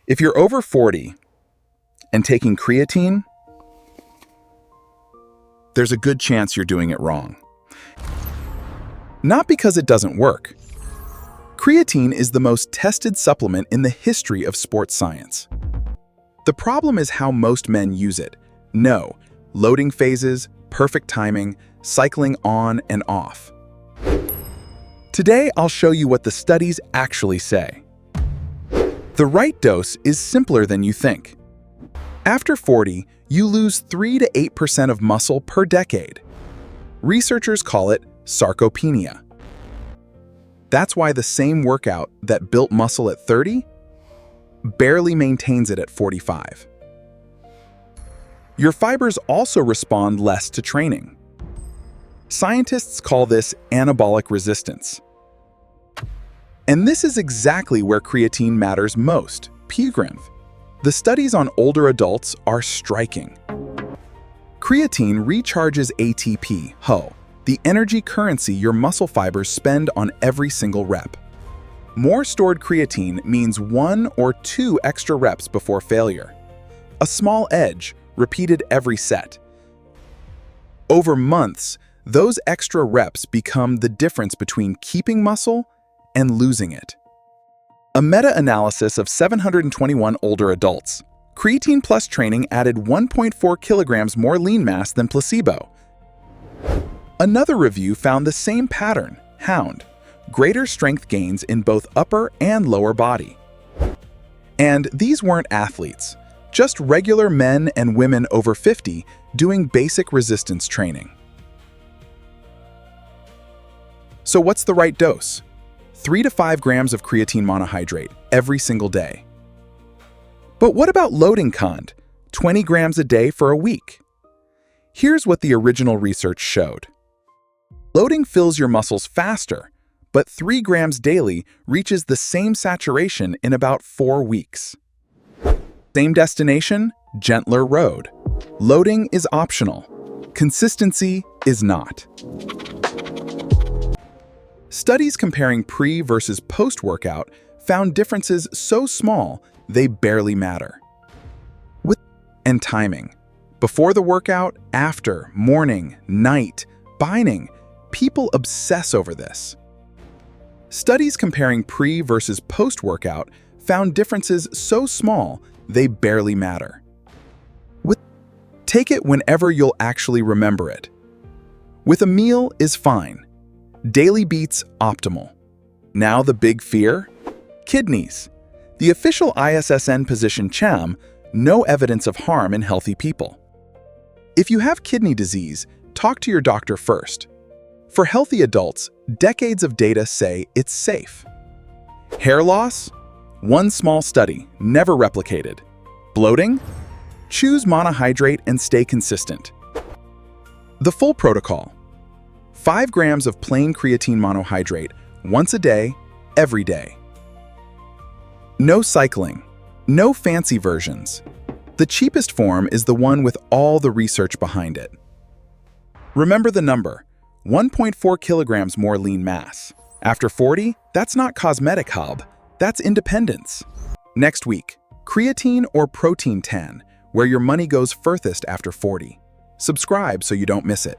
If you're over 40 and taking creatine, there's a good chance you're doing it wrong. Not because it doesn't work. Creatine is the most tested supplement in the history of sports science. The problem is how most men use it. No, loading phases, perfect timing, cycling on and off. Today, I'll show you what the studies actually say. The right dose is simpler than you think. After 40, you lose 3 to 8% of muscle per decade. Researchers call it sarcopenia. That's why the same workout that built muscle at 30 barely maintains it at 45. Your fibers also respond less to training. Scientists call this anabolic resistance. And this is exactly where creatine matters most, pilgrim. The studies on older adults are striking. Creatine recharges ATP, HO, the energy currency your muscle fibers spend on every single rep. More stored creatine means 1 or 2 extra reps before failure. A small edge, repeated every set. Over months, those extra reps become the difference between keeping muscle and losing it. A meta-analysis of 721 older adults. Creatine plus training added 1.4 kilograms more lean mass than placebo. Another review found the same pattern, hound, greater strength gains in both upper and lower body. And these weren't athletes, just regular men and women over 50 doing basic resistance training. So what's the right dose? 3 to 5 grams of creatine monohydrate every single day. But what about loading cond? 20 grams a day for a week. Here's what the original research showed. Loading fills your muscles faster, but 3 grams daily reaches the same saturation in about 4 weeks. Same destination, gentler road. Loading is optional. Consistency is not. Studies comparing pre- versus post-workout found differences so small they barely matter. And timing. Before the workout, after, morning, night, binding, people obsess over this. Studies comparing pre- versus post-workout found differences so small they barely matter. Take it whenever you'll actually remember it. With a meal is fine. Daily beats optimal. Now the big fear? Kidneys. The official ISSN position CHAM, no evidence of harm in healthy people. If you have kidney disease, talk to your doctor first. For healthy adults, decades of data say it's safe. Hair loss? One small study, never replicated. Bloating? Choose monohydrate and stay consistent. The full protocol. 5 grams of plain creatine monohydrate, once a day, every day. No cycling, no fancy versions. The cheapest form is the one with all the research behind it. Remember the number, 1.4 kilograms more lean mass. After 40, that's not cosmetic hub, that's independence. Next week, creatine or protein tan, where your money goes furthest after 40. Subscribe so you don't miss it.